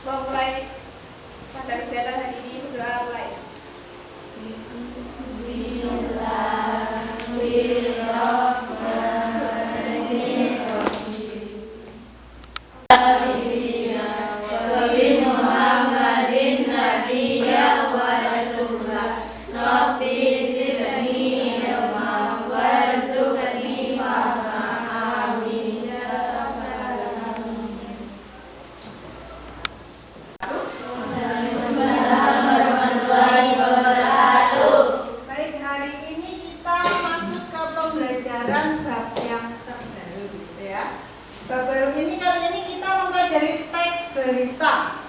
mau mulai pada kegiatan hari ini, berdoa mulai. Bab baru ini kali ini kita mempelajari teks berita.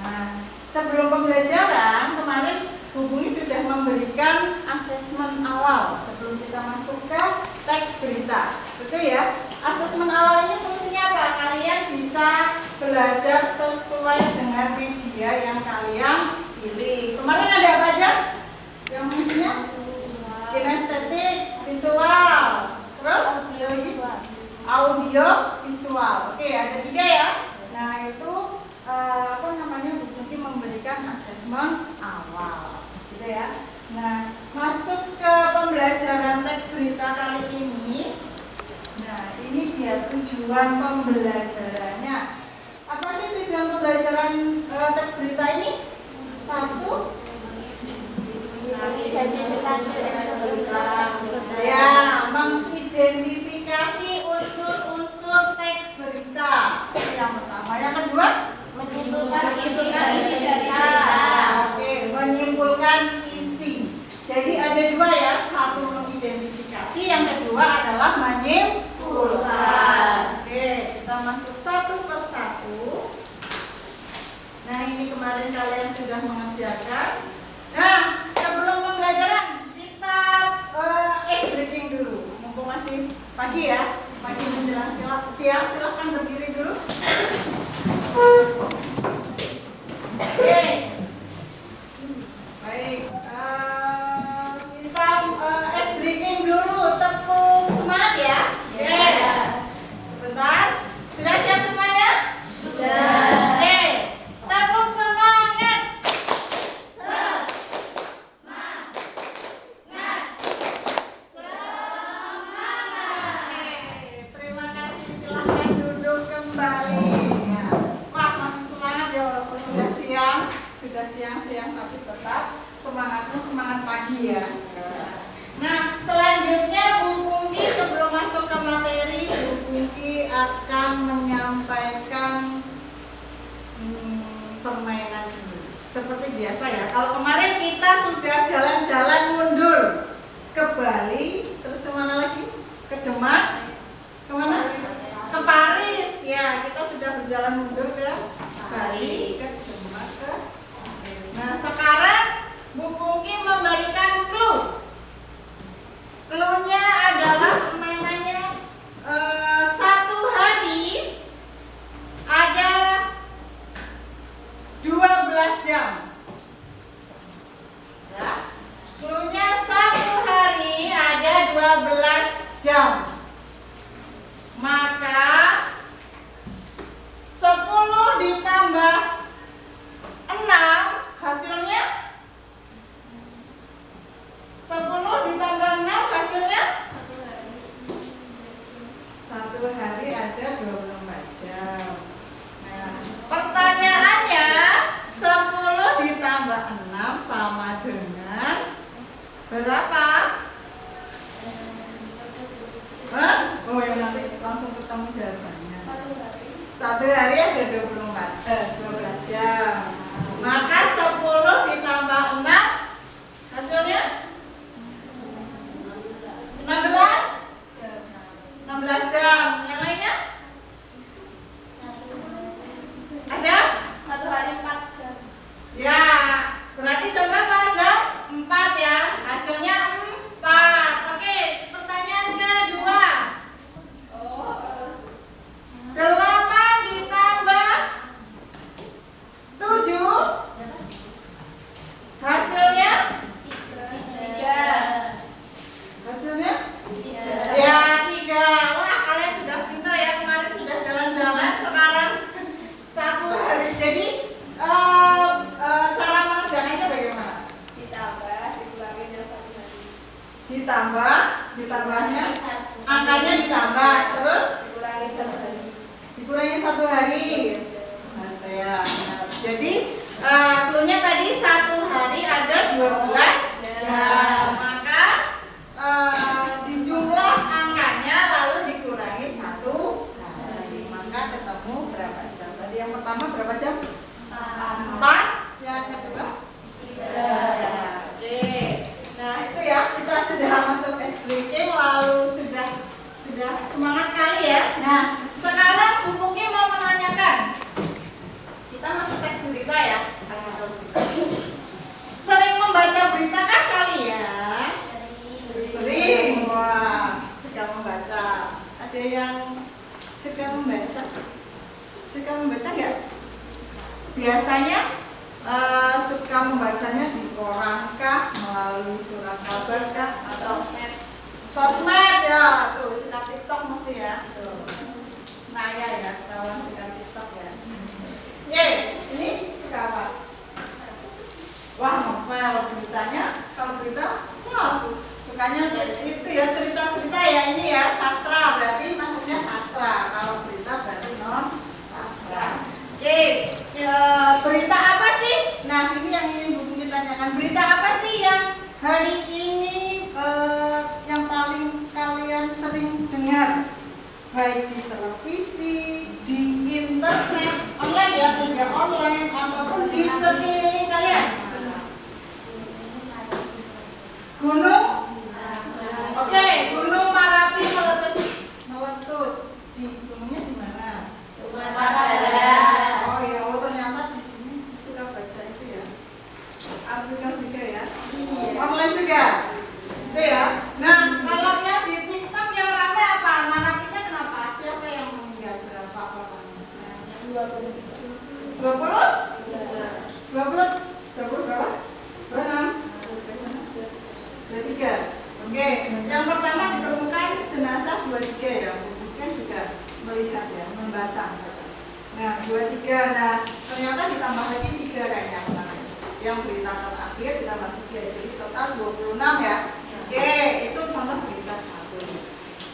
Nah, sebelum pembelajaran kemarin Bu Bui sudah memberikan asesmen awal sebelum kita masuk ke teks berita. Betul ya? Asesmen awal ini fungsinya apa? Kalian bisa belajar sesuai dengan media yang kalian pilih. Kemarin ada apa aja? Yang fungsinya kinestetik, visual, terus audio visual. Oke, ada 3 ya. Nah, itu mungkin memberikan asesmen awal, gitu ya. Nah, masuk ke pembelajaran teks berita kali ini. Nah, ini dia tujuan pembelajarannya. Apa sih tujuan pembelajaran teks berita ini? 1, ya, mengidentifikasi unsur-unsur teks berita. Yang pertama, yang kedua, menyimpulkan isi berita. Oke, menyimpulkan isi. Jadi ada 2 ya, 1 mengidentifikasi, yang kedua adalah menyimpulkan. Oke, kita masuk satu persatu. Nah, ini kemarin kalian sudah mengerjakan. Nah, sebelum pembelajaran kita ice breaking dulu. Mumpung masih pagi ya, pagi menjelang siang, silahkan berdiri dulu. Oke, baik. Kita ice breaking dulu, tepuk semangat ya. Oke, sebentar. Sudah siap semuanya? Sudah. Oke, tepuk semangat. Terima kasih, silahkan duduk kembali. Ya. Wah, masih semangat ya walaupun sudah siang tapi tetap semangatnya semangat pagi ya. Nah, selanjutnya Bu Pungki sebelum masuk ke materi, Bu Pungki akan menyampaikan permainan dulu. Seperti biasa ya. Kalau kemarin kita sudah jalan-jalan mundur ke Bali, terus kemana lagi? Ke Demak, kemana? Ke Paris ya. Kita sudah berjalan mundur ke Bali, ke Demak, ke Paris. Nah, sekarang Bu Pungki memberikan clue. Clue-nya adalah permainannya 1 hari ada 12 jam. Ya. Clue-nya 1 hari ada 12 jam. Maka 10 ditambah 6 hasilnya 10 ditambah 6 hasilnya 1 hari ada 24 jam. Nah, pertanyaannya 10 Ya, benar. Jadi cluenya tadi satu hari ada 12 jam. Maka dijumlah angkanya lalu dikurangi satu hari. Maka ketemu berapa jam? Tadi yang pertama berapa jam? 4. Yang kedua? 3. Oke. Nah, itu ya, kita sudah masuk breaking lalu sudah semangat sekali ya. Nah, sekarang Bu Pungki mau menanyakan. Kita masuk teks berita ya. Sering membaca berita kan kalian? Sering. Wah, suka membaca. Ada yang suka membaca? Suka membaca nggak? Biasanya suka membacanya di koran kah, melalui surat kabar kah, atau sosmed ya, tuh suka TikTok mesti ya. Tuh. Nah ya, ketahuan suka TikTok ya. Ini suka apa? Wah, novel beritanya. Kalau berita, wah sukanya itu ya cerita-cerita ya, ini ya sastra, berarti masuknya sastra. Kalau berita berarti non sastra. Berita apa sih? Nah, ini yang ingin Bu Pungki tanyakan. Berita apa sih yang hari ini yang paling kalian sering dengar? Baik di televisi, di internet, online ya, media online, ataupun di sekeliling kalian. Gunung? Oke, Gunung Merapi meletus. Di gunungnya di mana? Sumatera Barat. Oh iya, ternyata di sini suka baca itu ya. Artikel juga ya. Online juga. Itu ya. Nah, kalau yang di TikTok yang ramai apa? Merapinya kenapa? Siapa yang meninggal? Berapa orangnya? 20? 20 berapa? 26? 23. Oke, yang pertama ditemukan jenazah 23 ya. Mungkin juga melihat ya, membaca. Nah, 23. Nah, ternyata ditambah lagi 3 kayaknya. Yang berita terakhir ditambah 3, jadi total 26 ya. Oke, itu contoh berita 1.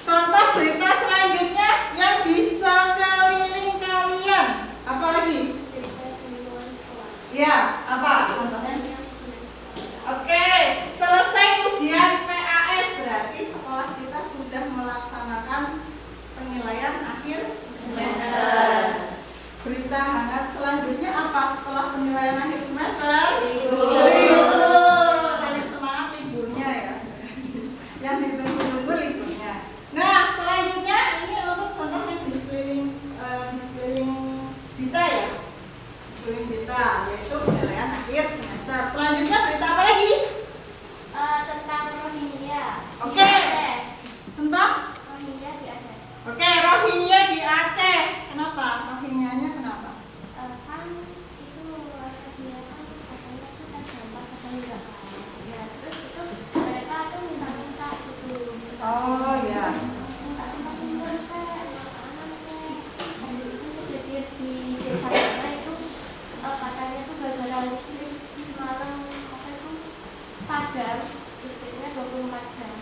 Contoh berita selanjutnya yang di sekeliling kalian. Apa lagi? Ya, apa contohnya? Oke, selesai ujian PAS berarti sekolah kita sudah melaksanakan penilaian akhir semester. Berita hangat selanjutnya apa setelah penilaian akhir semester? Libur. Paling semangat liburnya ya. Yang ditunggu-tunggu liburnya. Nah, selanjutnya ini untuk contoh yang di sekeliling berita ya. Sekeliling berita yaitu penilaian akhir semester. Selanjutnya berita apa lagi? Tentang Rohingya. Oke. Tentang Rohingya di Aceh. Oke, Rohingya di Aceh. Kenapa? Rohingyanya kenapa? Kan itu dia kan katanya tuh terdampak katanya. Ya, terus itu mereka tuh minta itu. Oh ya. Minta kumpul makanan jadi di desa sana itu katanya tuh gara-gara listrik semalam apa itu padam, listriknya 24 jam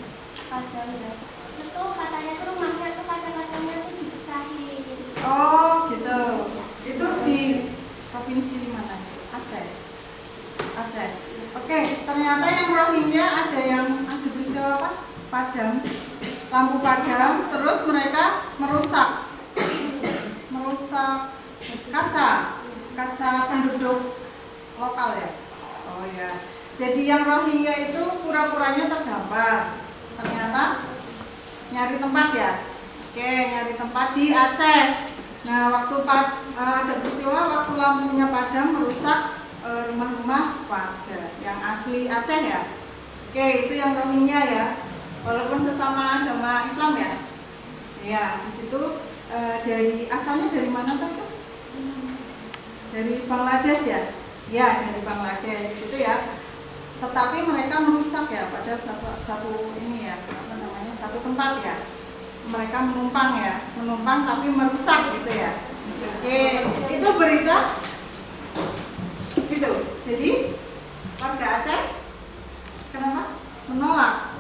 padam ya. Terus tuh katanya tuh rumahnya tuh kaca-kacanya tuh dipecahin. Oh gitu. Itu di provinsi mana? Aceh. Aceh. Oke, ternyata yang Rohingya ada peristiwa apa? Padam. Lampu padam, terus mereka merusak kaca penduduk lokal ya. Oh ya. Jadi yang Rohingya itu pura-puranya terdampar. Ternyata nyari tempat ya. Oke, nyari tempat di Aceh. Nah, waktu ada peristiwa waktu lampunya padam merusak rumah-rumah warga yang asli Aceh ya. Oke, itu yang Rohingya ya. Walaupun sesama agama Islam ya. Ya, di situ asalnya dari mana tuh? Dari Bangladesh ya. Ya, dari Bangladesh itu ya. Tetapi mereka merusak ya pada satu ini ya, satu tempat ya. Mereka menumpang tapi merusak gitu ya. Oke, itu berita itu. Jadi warga Aceh kenapa menolak?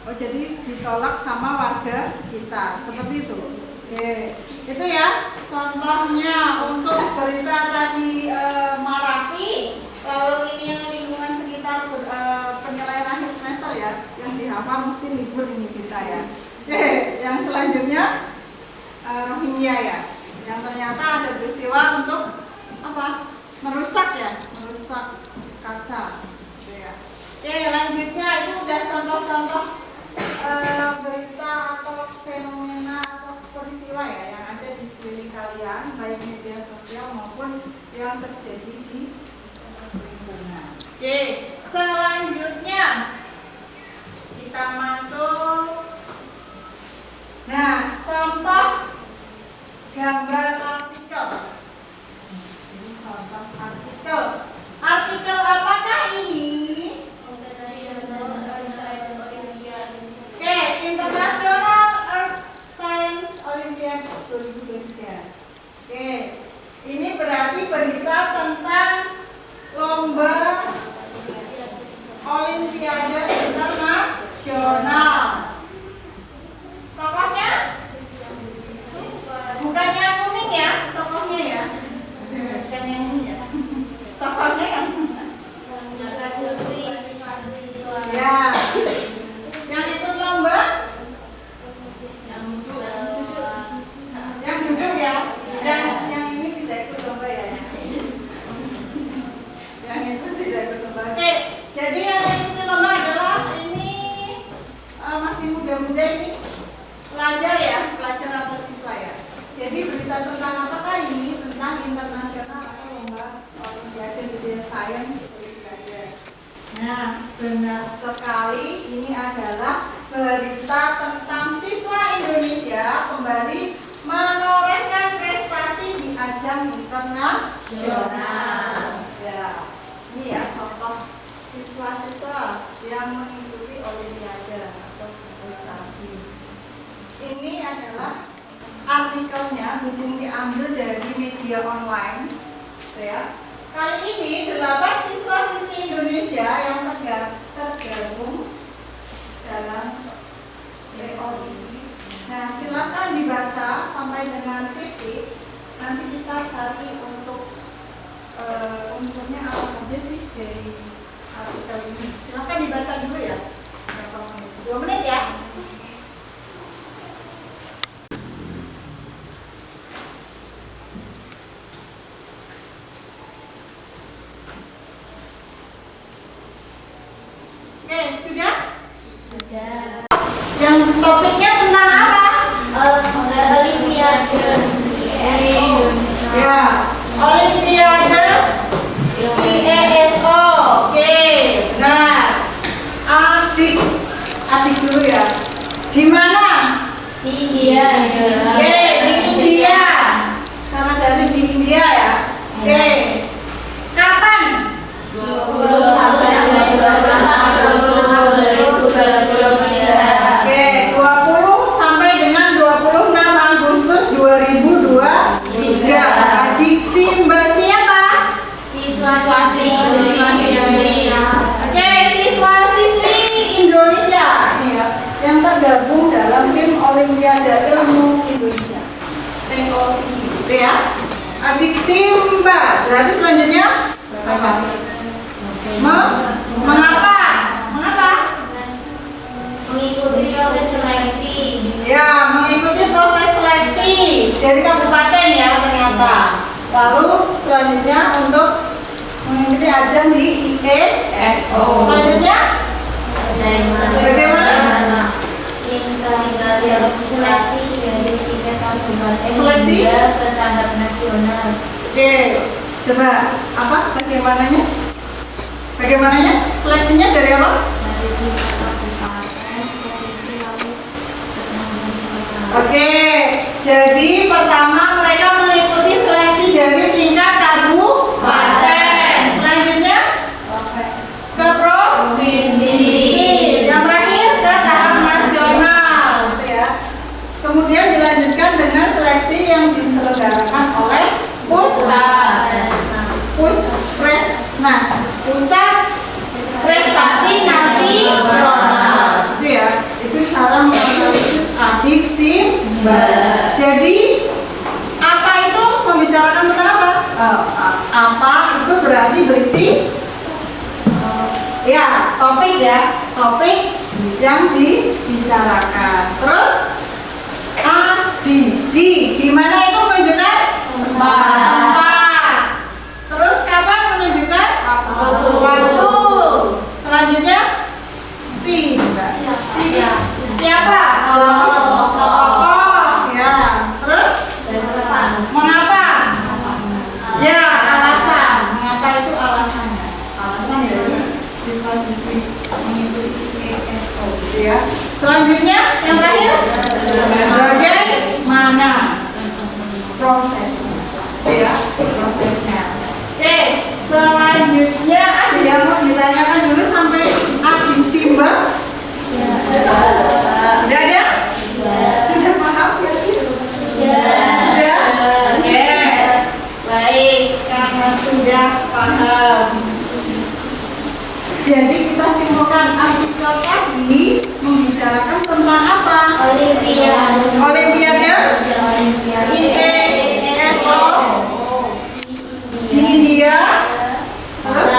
Oh, jadi ditolak sama warga sekitar seperti itu. Oke, itu ya contohnya untuk berita tadi Maraki. Kalau ini yang lingkungan sekitar penilaian akhir semester ya, yang dihafal mesti libur ini kita ya. Oke, yang selanjutnya Rohingya ya, yang ternyata ada peristiwa untuk apa? Merusak ya, merusak kaca. Gitu ya. Oke, lanjutnya itu udah contoh-contoh berita atau fenomena atau peristiwa ya yang ada di sekeliling kalian, baik media sosial maupun yang terjadi di lingkungan. Oke, selanjutnya kita masuk. Nah, contoh gambar artikel. Ini contoh artikel. Artikel apakah ini? Oke, International Earth Science Olympiad 2023. Oke, ini berarti berita tentang lomba Olimpiade Internasional. Tokohnya? Bukan yang kuning ya, tokohnya ya. Bukan yang ini ya. Tokohnya yang ya. Yang ikut lomba? Yang duduk ya. Yang ini tidak ikut lomba ya. Yang itu tidak ikut lomba. Oke, jadi yang ikut lomba adalah ini masih muda-muda ini pelajar ya, pelajar atau siswa ya. Jadi berita tentang apakah ini? Tentang internasional atau lomba Olimpiade Media Science Olimpiade. Nah, benar sekali, ini adalah berita tentang siswa Indonesia kembali menorehkan prestasi di ajang internasional. Ya, ini ya contoh siswa-siswa yang mengikuti Olimpiade atau prestasi. Ini adalah artikelnya, hubung diambil dari media online, ya. Kali ini 8 siswa-siswi Indonesia yang tergabung dalam POI. Nah, silakan dibaca sampai dengan titik. Nanti kita cari untuk unsurnya apa saja sih dari artikel ini. Silakan dibaca dulu ya. 2 menit ya. Oke, sudah? Sudah. Yang topiknya tentang apa? Olimpiade Ya, Olimpiade IESO. Oke, nah, adik dulu ya. Di mana? di India. Oke, di India. Karena dari di India ya. Oke, kapan? 21 sampai 2023. Oke, 20 sampai dengan 26 Agustus 2023. Adik Mbak siapa? Siswa-siswi Indonesia. Oke, siswa-siswi Indonesia nih ya, yang tergabung dalam tim Olimpiade Ilmu Indonesia (TOI), gitu ya. Adik Simba. Berarti selanjutnya apa? Mengapa? Mengikuti proses seleksi. Ya, mengikuti proses seleksi dari kabupaten ya ternyata. Lalu selanjutnya untuk mengikuti ajang di IESO. Selanjutnya bagaimana? Seleksi dari tingkat kabupaten Seleksi? hingga ke tahap nasional. Oke, coba apa? Bagaimananya? Bagaimananya? Seleksinya dari apa? Dari tingkat kabupaten, provinsi, lalu ke tahap nasional. Oke, jadi pertama mereka mengikuti seleksi dari tingkat kabupaten. Selanjutnya ke provinsi. Yang terakhir ke tahap nasional, gitu ya. Kemudian dilanjutkan dengan seleksi yang diselenggarakan oleh Puspresnas, Pusat Prestasi Nasional. Itu ya, itu cara menganalisis adik Simba. Jadi Apa itu berarti berisi ya topik yang dibicarakan. Terus di mana itu menunjukkan tempat. Terus kapan menunjukkan waktu. Selanjutnya siapa? Tokoh ya. Terus mengapa? Ya, alasan. Mengapa itu alasannya? Alasan dari siswa-siswi mengikuti ESO gitu ya. Selanjutnya yang terakhir, bagaimana prosesnya? Ya, prosesnya. Oke, selanjutnya ada yang mau ditanyakan dulu sampai adiksi Mbak? Sudah ada? Sudah paham ya? Sudah? Oke. Baik, karena sudah paham. Jadi kita simpulkan artikel tadi membicarakan tentang apa? Olimpiade IESO di India. Terus?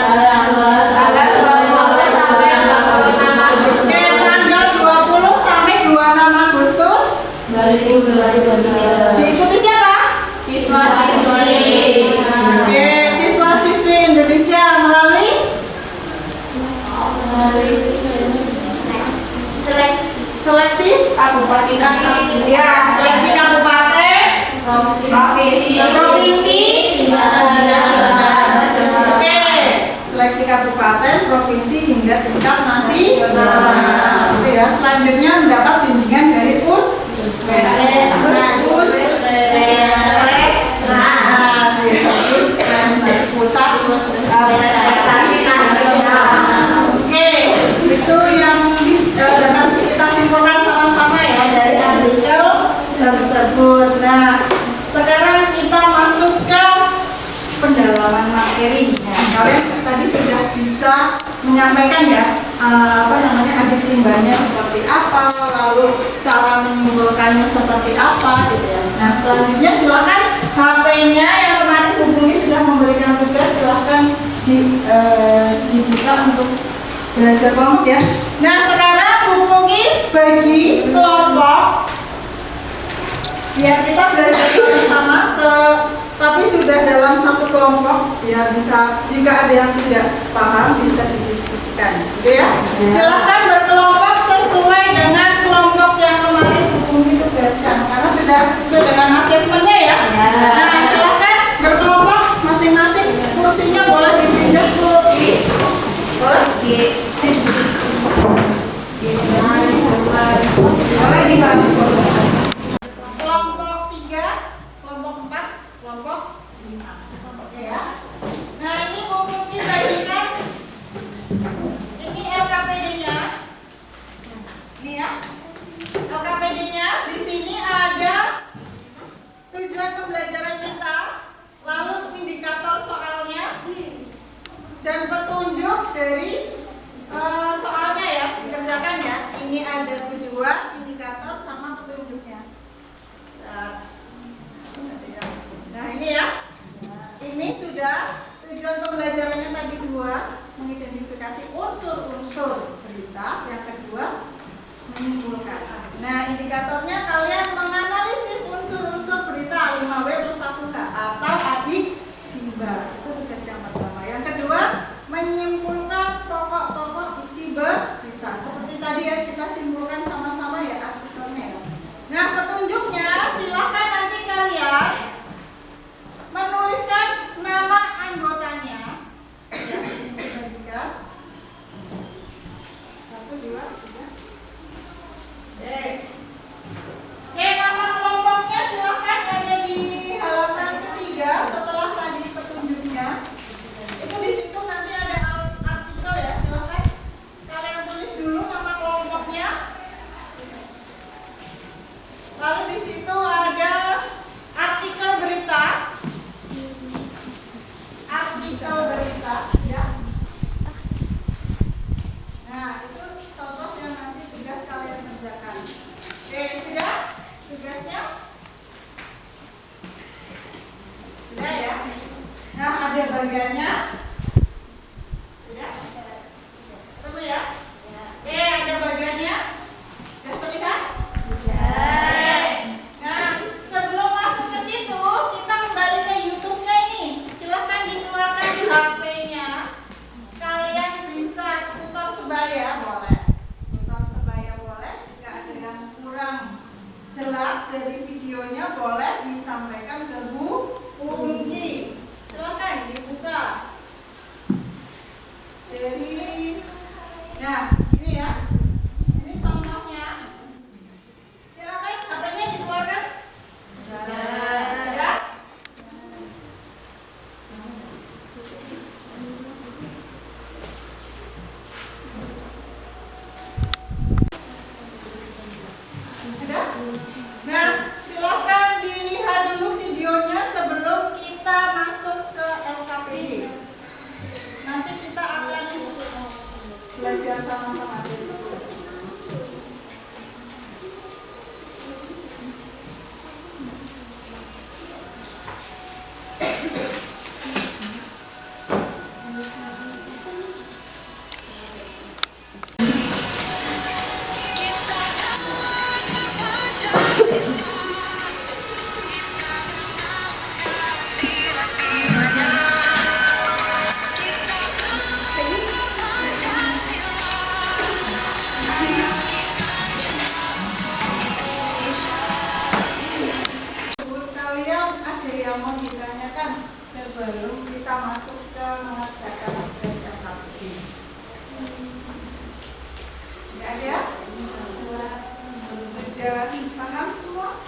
Tanggal 20 sampai 26 Agustus 2023. Diikuti siapa? Siswa-siswi. Oke, siswa-siswi Indonesia melalui seleksi kabupaten. Ya, seleksi kabupaten, provinsi, oke, seleksi kabupaten, provinsi hingga tingkat nasional. Oke ya, selanjutnya mendapat bimbingan dari pusat prestasi nasional. Oke, itu yang dapat kita simpulkan sama-sama ya dari artikel tersebut. Nah, sekarang kita masuk ke pendalaman materi. Nah, kalian tadi sudah bisa menyampaikan ya adiksi Mbaknya seperti apa, lalu cara menyimpulkannya seperti apa gitu ya. Nah, selanjutnya silakan HP-nya yang kemarin hubungi sudah memberikan tugas, silakan dibuka untuk belajar kelompok ya. Nah, sekarang hubungi bagi kelompok biar kita belajar bersama tapi sudah dalam satu kelompok biar bisa, jika ada yang tidak paham bisa didiskusikan gitu ya. Silakan berkelompok sesuai dengan kelompok yang kemarin hubungi tugaskan karena sudah sesuai dengan asesmennya ya. Nah, silakan berkelompok masing-masing, kursinya boleh dipindah. Boleh? Boleh dibantu. Kelompok 3, kelompok 4, kelompok 5. Oke ya. Nah, ini mungkin dibagikan. Ini LKPD-nya. Ini ya. LKPD-nya di sini ada tujuan pembelajaran kita, lalu indikator soalnya dan petunjuk dari soalnya ya, dikerjakan ya. Ini ada tujuan, indikator sama petunjuknya. Nah, ini ya. Ini sudah tujuan pembelajarannya tadi 2, mengidentifikasi unsur-unsur berita, yang kedua menyimpulkan. Nah, indikatornya kalian menganalisis unsur-unsur berita 5W plus 1H atau adik simbol. Itu tugas yang pertama. Yang kedua, menyimpulkan pokok-pokok isi berita. Seperti tadi ya kita simpulkan sama-sama ya artikelnya. Nah, petunjuknya silakan nanti kalian menuliskan nama anggotanya. Ya, ini dibagikan. 1, 2, 3. Oke, nama kelompoknya silakan ada di halaman ketiga setelah tadi petunjuknya. Itu di situ nanti ada artikel ya, silakan kalian tulis dulu nama kelompoknya. Lalu di situ ada artikel berita. Artikel berita ya. Nah, itu contoh yang nanti tugas kalian kerjakan. Oke, sudah tugasnya? Sudah ya. Nah, ada bagiannya? Sudah? Tunggu ya. Oke, ada bagiannya? Sudah terlihat? Nah, sebelum masuk ke situ, kita kembali ke YouTube-nya ini. Silahkan dikeluarkan di HP-nya. Kalian bisa putar sebaya, boleh. Putar sebaya boleh. Jika ada yang kurang jelas dari videonya, boleh disampaikan ke Bu Unggi. Silahkan dibuka. Nah, ini ya. Ini contohnya. Silakan HP-nya dikeluarkan. Sudah? Sudah? Nah, silakan dilihat dulu videonya sebelum kita masuk ke LKPD. Nanti kita akan belajar sama-sama dulu. Kalian ada yang mau ditanyakan sebelum kita masuk ke mengerjakan tugas LKPD? Tidak ada? Sudah paham semua?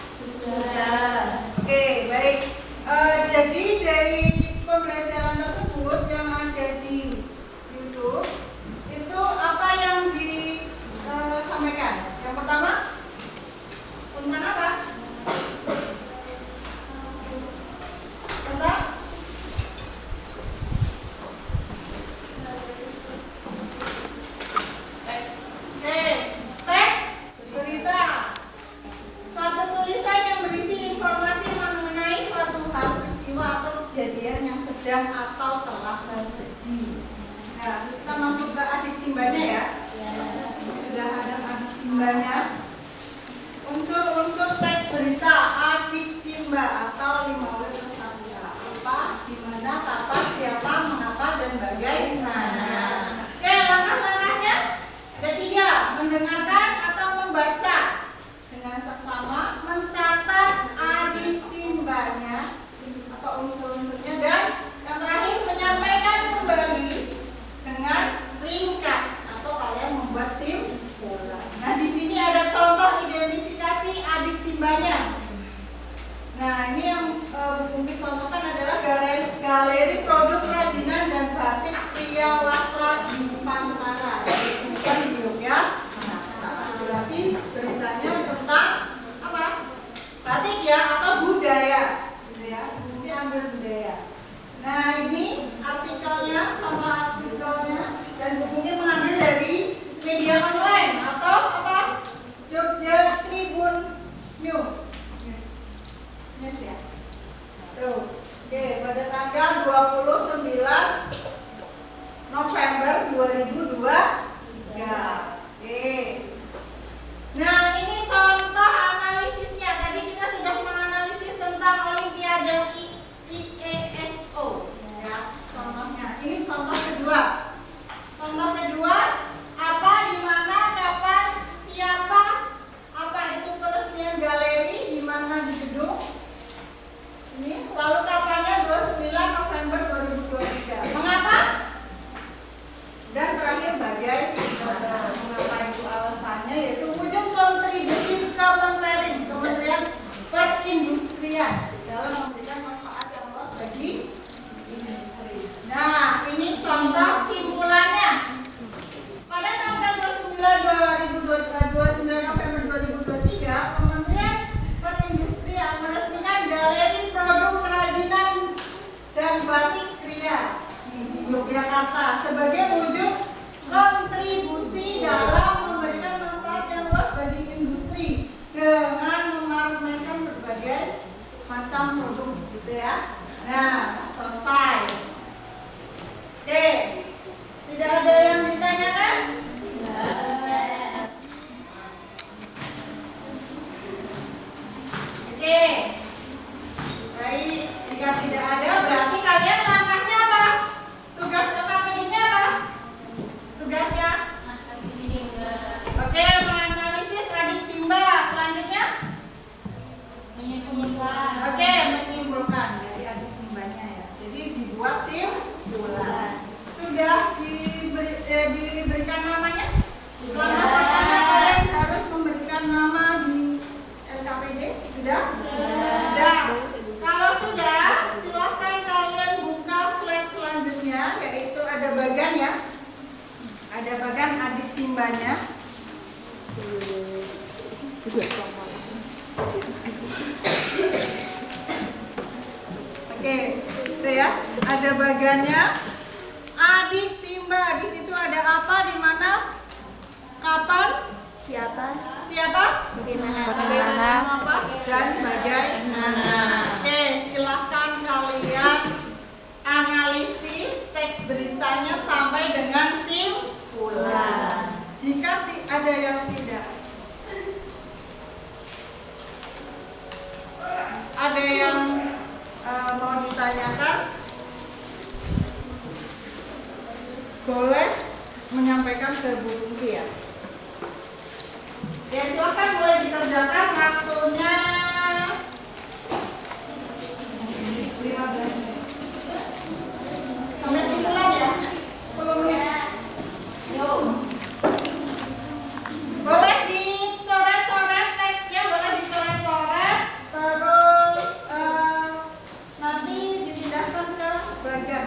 Oke, baik. Jadi dari pembelajaran tersebut yang ada di YouTube itu apa yang disampaikan? Yang pertama tentang apa? Tentang teks berita. Suatu tulisan yang berisi informasi mengenai suatu hal, peristiwa atau kejadian yang sedang atau telah terjadi. Nah, kita masuk ke adik simbanya ya. Sudah ada adik simbanya. Unsur-unsur teks berita adik simba atau 5W persatuan. Apa, di mana, kapan, siapa, mengapa, dan bagaimana. Oke, langkah-langkahnya ada 3. Mendengarkan atau membaca dengan seksama, mencatat adik simbanya atau unsur-unsurnya, dan yang terakhir menyampaikan kembali dengan ringkas atau kalian membuat simpulan. Nah, di sini ada contoh identifikasi adik simbanya. Nah, ini yang mungkin contohkan adalah galeri produk kerajinan dan batik pria wastra di Pantara. Bukan di Yogyakarta. Berarti beritanya tentang apa? Batik ya, atau budaya, gitu ya. Ini ambil budaya. Nah, ini artikelnya, contoh artikelnya, dan bukunya mengambil dari media online atau apa? Jogja Tribun News ya. Tuh. Oke, pada tanggal 29 November 2023. Oke. Nah, ini contoh analisisnya. Tadi kita sudah menganalisis tentang Olimpiade IESO. Ya, contohnya. Ini contoh kedua. Contoh kedua, apa, di mana, kapan, siapa, apa itu peresmian galeri, di mana, di gedung. Ini lalu kapannya 29 November 2023. Mengapa? Dan terakhir bagaimana? Mengapa itu alasannya, yaitu wujud kontribusi Kementerian Perindustrian dalam memberikan manfaat yang luas bagi industri. Nah, ini contoh simpulannya. Pada tanggal 29 November 2023, Kementerian Perindustrian meresmikan galeri produk kerajinan dan batik kria di Yogyakarta sebagai wujud kontribusi dalam memberikan manfaat yang luas bagi industri dengan memamerkan berbagai macam produk, gitu ya. Nah, selesai. ada bagan ya. Ada bagan adik Simbanya. Oke, itu ya. Ada bagannya adik Simba. Di situ ada apa, di mana, kapan, siapa, Bagaimana? apa, dan bagaimana. Oke, silahkan kalian analisis teks beritanya sampai dengan simpulan. Jika ada yang tidak, ada yang mau ditanyakan, boleh menyampaikan ke Bu Pungki ya. Ya, silakan mulai dikerjakan, waktunya 15 menit. Sampai simpulan ya, 10 menit. Boleh dicoret-coret teksnya, boleh dicoret-coret, terus nanti dipindahkan ke bagan.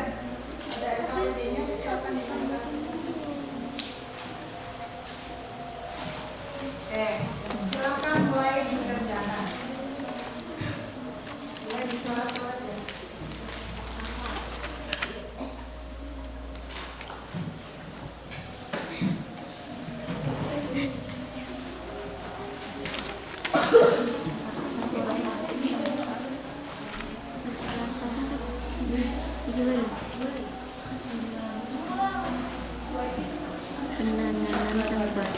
Ada LKPD-nya, silakan dipindahkan. Silakan mulai dikerjakan. Mulai dicoret-coret ya. Penanaman sampah.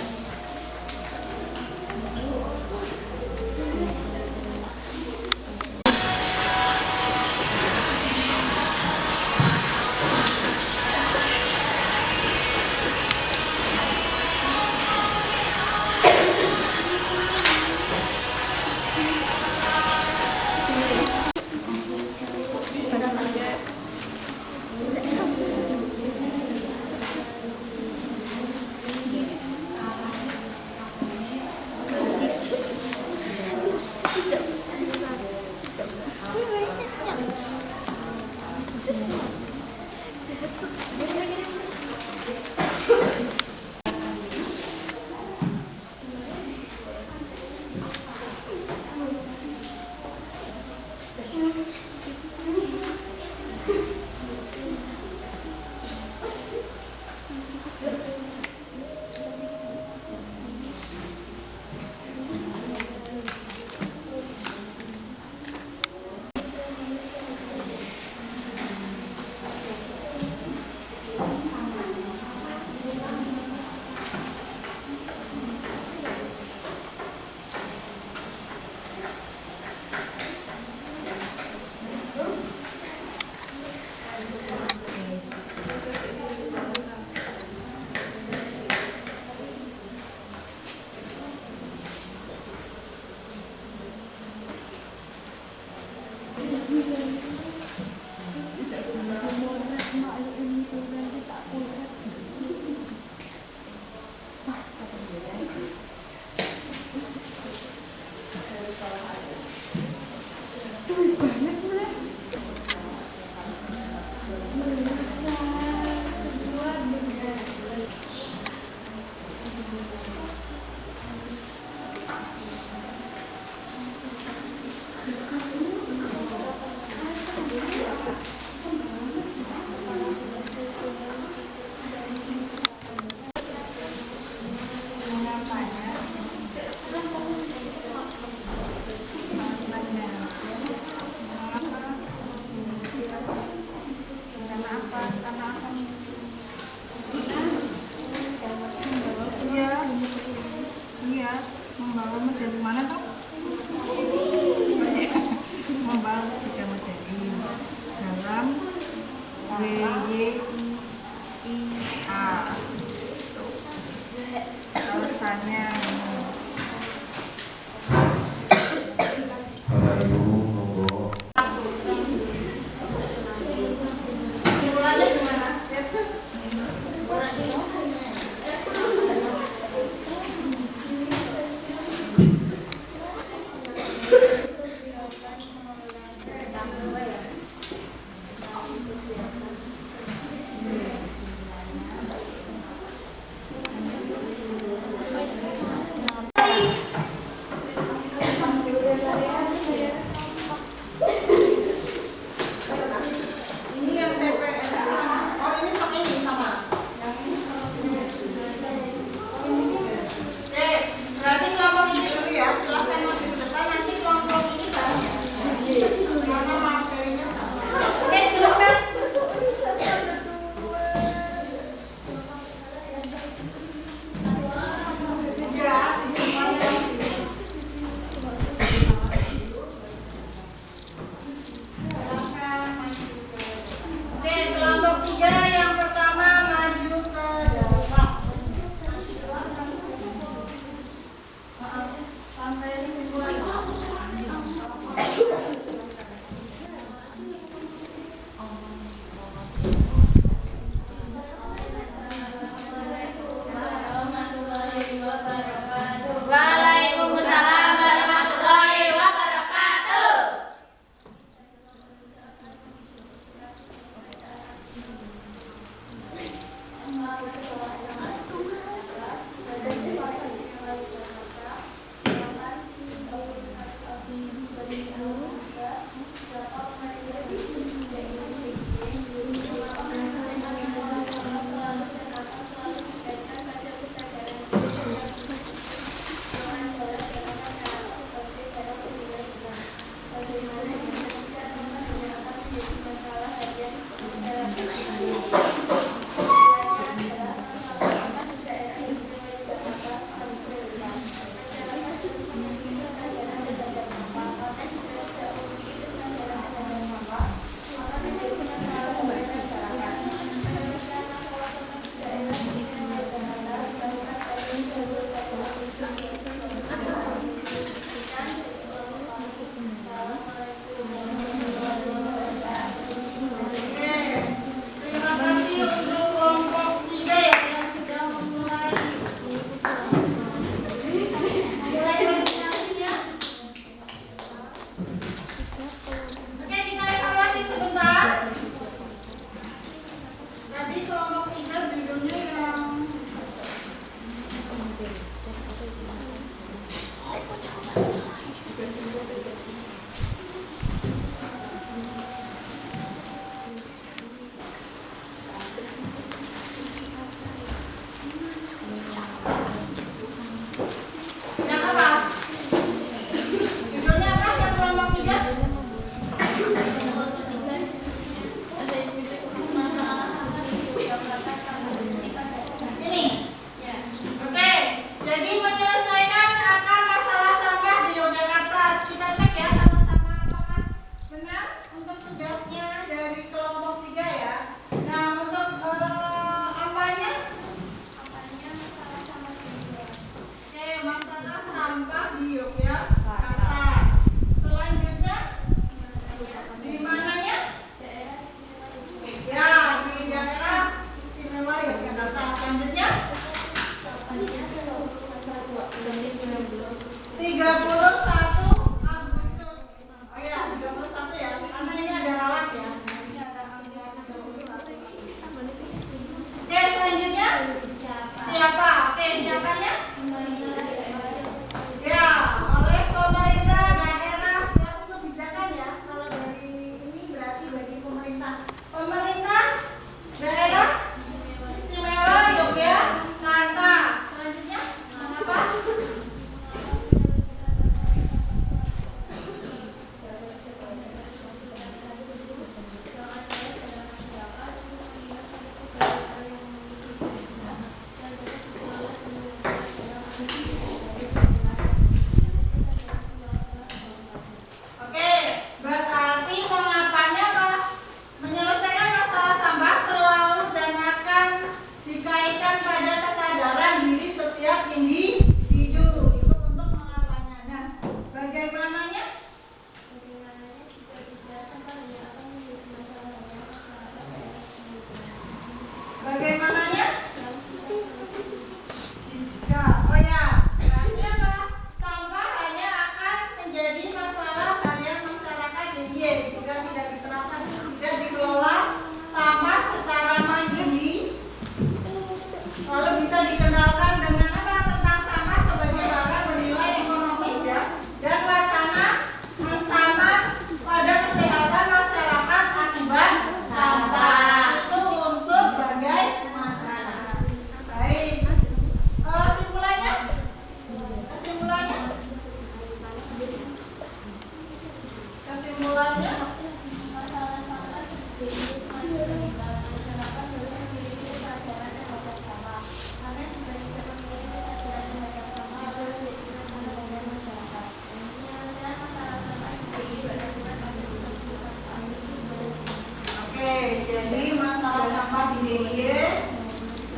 Membawa medali mana tuh? Membawa 3 medali dalam WYIA. Alasannya dimulainya gimana?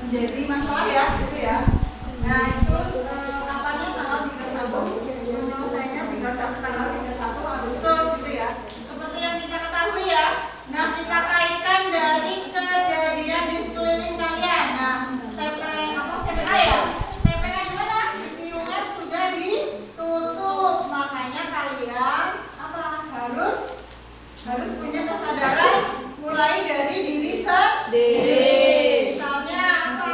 menjadi masalah ya, gitu ya. Nah itu kapannya tanggal 31, penyelesaiannya tanggal 31 Agustus gitu ya. Seperti yang kita ketahui ya. Nah kita kaitkan dari kejadian di sekeliling kalian. Nah TPA ya? TPA di mana? Piungan sudah ditutup, makanya kalian harus punya kesadaran mulai dari diri sendiri. Misalnya apa?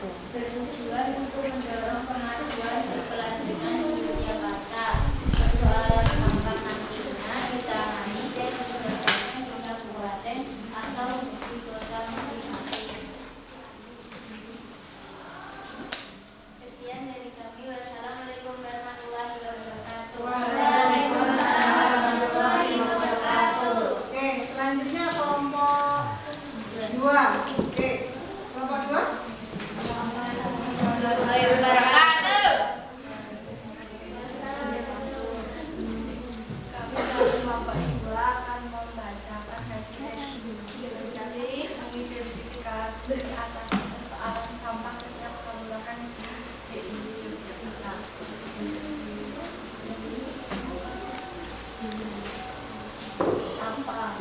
Bertujuan untuk mendorong kemajuan berkelanjutan di dunia bangsa. Persoalan sampah nantinya ditangani dan diselesaikan di kabupaten atau di kota masing-masing. Sekian dari kami. Wassalamualaikum warahmatullahi wabarakatuh. Waalaikumsalam warahmatullahi wabarakatuh. Oke, selanjutnya kelompok 2. Oke, kelompok 2. Warahmatullahi wabarakatuh. Kami dari kelompok 2 akan membacakan hasil mengidentifikasi atas persoalan sampah setiap kelurahan di Yogyakarta. Sampah.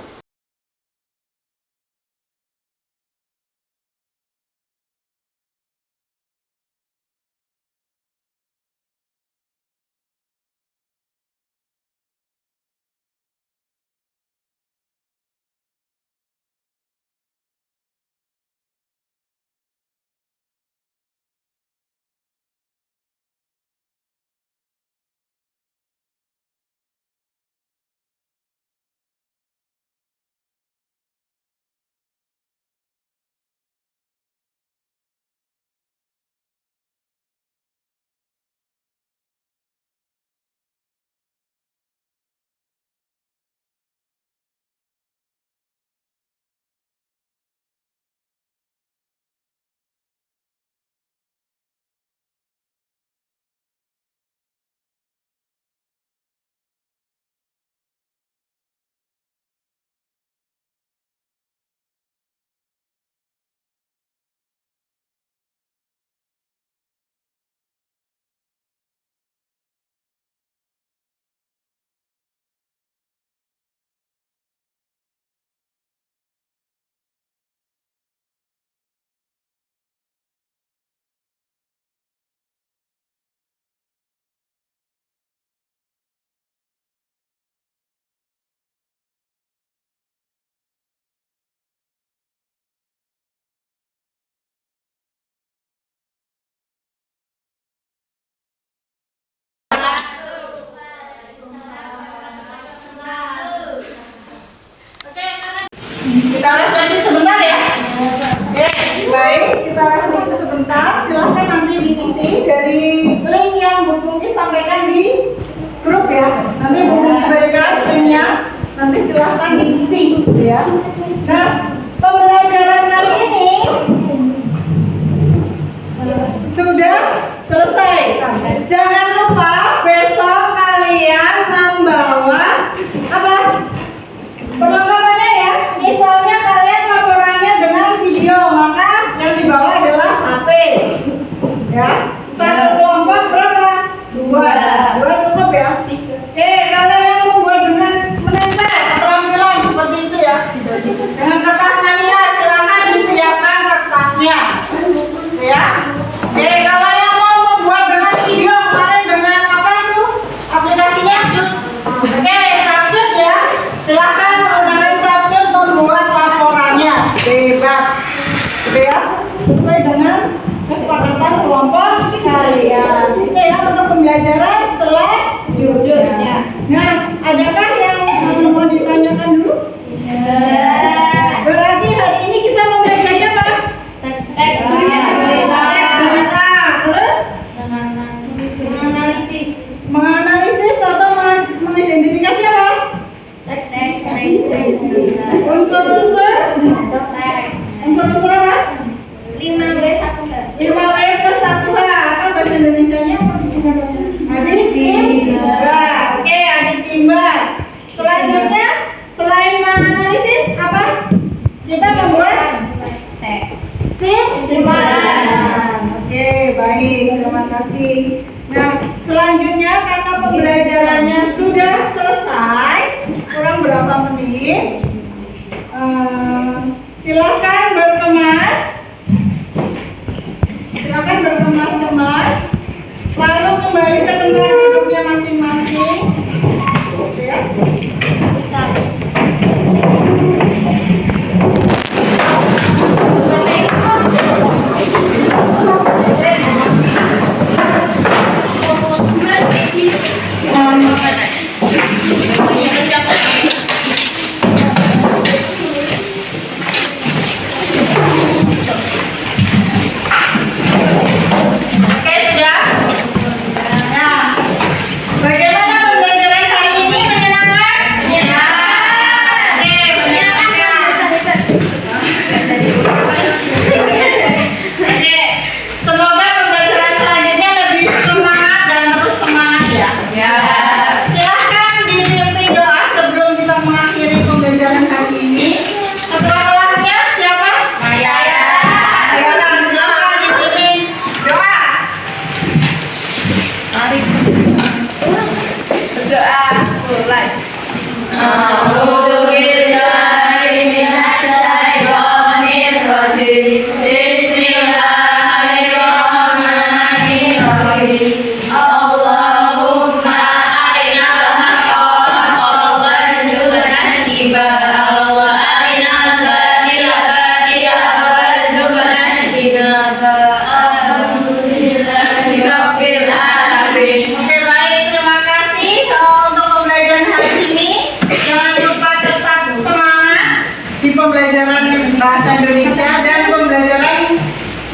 Kita refleksi sebentar ya. Oke, baik. Kita refleksi sebentar. Silahkan nanti diisi dari link yang Bu Pungki sampaikan di grup ya. Nanti Bu Pungki berikan linknya. Nanti silahkan diisi ya. Nah, pembelajaran kali ini sudah selesai. Jangan lupa besok kalian membawa apa? Perlengkapannya ya. Misalnya kalian laporannya dengan video, maka yang dibawa adalah HP. Ya. Satu kelompok berapa? 2 cukup ya. Oke, kalau yang membuat dengan menempel keterampilan seperti itu ya. Dengan kertas manila silakan disiapkan kertasnya. Ya. Oke, kalau yang mau membuat dengan video kemarin dengan apa itu? Aplikasinya? Oke, Capcut ya. Silakan menggunakan Capcut membuat laporannya. Bebas. Gitu ya. Sesuai dengan kesepakatan kelompok kalian. Itu ya untuk pembelajaran selanjutnya. Nah, adakah yang mau ditanyakan dulu? Berarti hari ini kita mau belajarnya apa? Teks berita. Terus? Menganalisis atau mengidentifikasi apa? Unsur-unsur? Unsur-unsur apa? 5W+1H. Apa bahasa Indonesianya? Aditimbang. Oke, aditimbang. Selanjutnya, selain menganalisis apa? Kita membuat simpulan. Oke, baik. Terima kasih. Nah, selanjutnya karena pembelajarannya sudah selesai, kurang berapa menit? Silakan berkemas. Silakan berkemas-kemas. Lalu kembali ke tempat duduknya masing-masing. Ya. Kita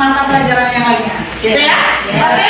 mata pelajaran yang lainnya. Gitu ya? Oke?